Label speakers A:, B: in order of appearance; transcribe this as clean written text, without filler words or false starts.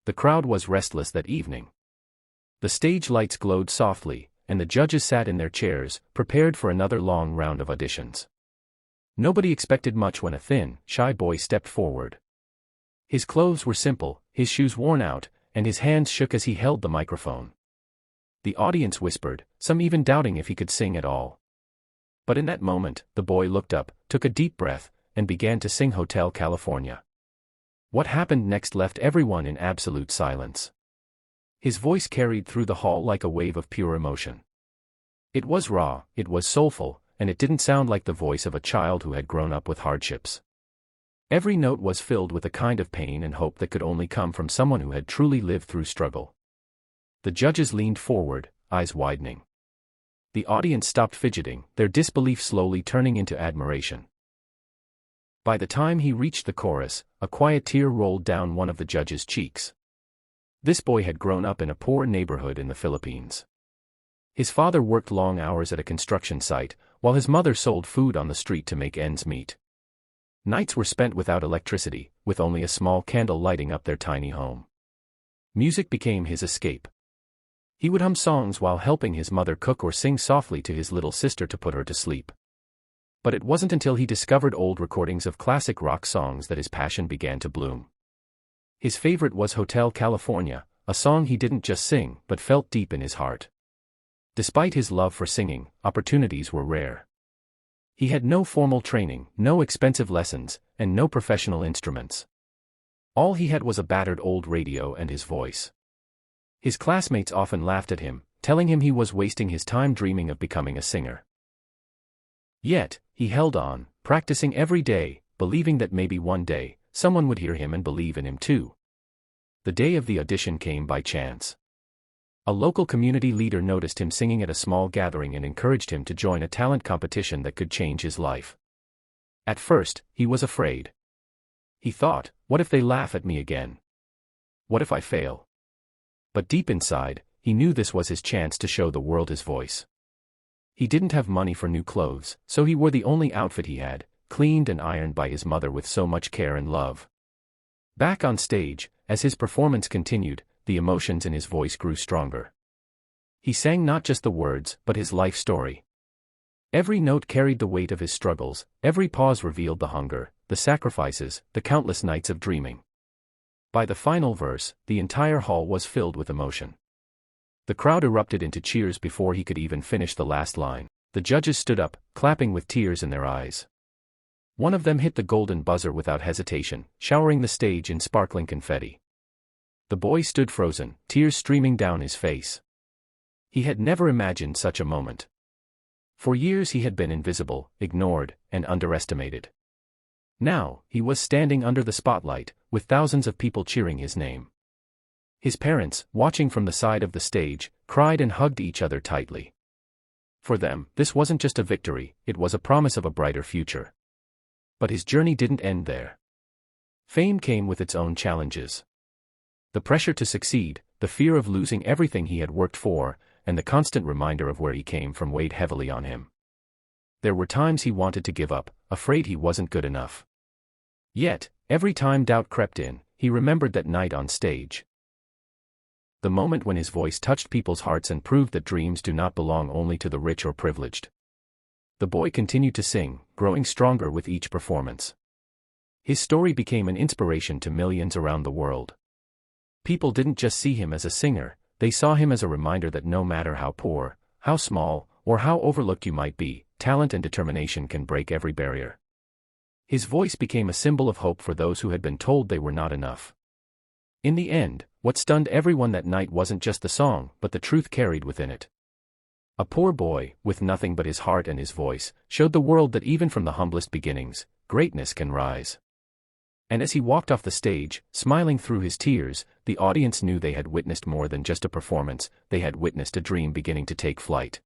A: The crowd was restless that evening. The stage lights glowed softly, and the judges sat in their chairs, prepared for another long round of auditions. Nobody expected much when a thin, shy boy stepped forward. His clothes were simple, his shoes worn out, and his hands shook as he held the microphone. The audience whispered, some even doubting if he could sing at all. But in that moment, the boy looked up, took a deep breath, and began to sing Hotel California. What happened next left everyone in absolute silence. His voice carried through the hall like a wave of pure emotion. It was raw, it was soulful, and it didn't sound like the voice of a child who had grown up with hardships. Every note was filled with a kind of pain and hope that could only come from someone who had truly lived through struggle. The judges leaned forward, eyes widening. The audience stopped fidgeting, their disbelief slowly turning into admiration. By the time he reached the chorus, a quiet tear rolled down one of the judges' cheeks. This boy had grown up in a poor neighborhood in the Philippines. His father worked long hours at a construction site, while his mother sold food on the street to make ends meet. Nights were spent without electricity, with only a small candle lighting up their tiny home. Music became his escape. He would hum songs while helping his mother cook or sing softly to his little sister to put her to sleep. But it wasn't until he discovered old recordings of classic rock songs that his passion began to bloom. His favorite was Hotel California, a song he didn't just sing but felt deep in his heart. Despite his love for singing, opportunities were rare. He had no formal training, no expensive lessons, and no professional instruments. All he had was a battered old radio and his voice. His classmates often laughed at him, telling him he was wasting his time dreaming of becoming a singer. Yet, he held on, practicing every day, believing that maybe one day, someone would hear him and believe in him too. The day of the audition came by chance. A local community leader noticed him singing at a small gathering and encouraged him to join a talent competition that could change his life. At first, he was afraid. He thought, what if they laugh at me again? What if I fail? But deep inside, he knew this was his chance to show the world his voice. He didn't have money for new clothes, so he wore the only outfit he had, cleaned and ironed by his mother with so much care and love. Back on stage, as his performance continued, the emotions in his voice grew stronger. He sang not just the words, but his life story. Every note carried the weight of his struggles, every pause revealed the hunger, the sacrifices, the countless nights of dreaming. By the final verse, the entire hall was filled with emotion. The crowd erupted into cheers before he could even finish the last line. The judges stood up, clapping with tears in their eyes. One of them hit the golden buzzer without hesitation, showering the stage in sparkling confetti. The boy stood frozen, tears streaming down his face. He had never imagined such a moment. For years he had been invisible, ignored, and underestimated. Now, he was standing under the spotlight, with thousands of people cheering his name. His parents, watching from the side of the stage, cried and hugged each other tightly. For them, this wasn't just a victory, it was a promise of a brighter future. But his journey didn't end there. Fame came with its own challenges. The pressure to succeed, the fear of losing everything he had worked for, and the constant reminder of where he came from weighed heavily on him. There were times he wanted to give up, afraid he wasn't good enough. Yet, every time doubt crept in, he remembered that night on stage. The moment when his voice touched people's hearts and proved that dreams do not belong only to the rich or privileged. The boy continued to sing, growing stronger with each performance. His story became an inspiration to millions around the world. People didn't just see him as a singer, they saw him as a reminder that no matter how poor, how small, or how overlooked you might be, talent and determination can break every barrier. His voice became a symbol of hope for those who had been told they were not enough. In the end, what stunned everyone that night wasn't just the song, but the truth carried within it. A poor boy, with nothing but his heart and his voice, showed the world that even from the humblest beginnings, greatness can rise. And as he walked off the stage, smiling through his tears, the audience knew they had witnessed more than just a performance, they had witnessed a dream beginning to take flight.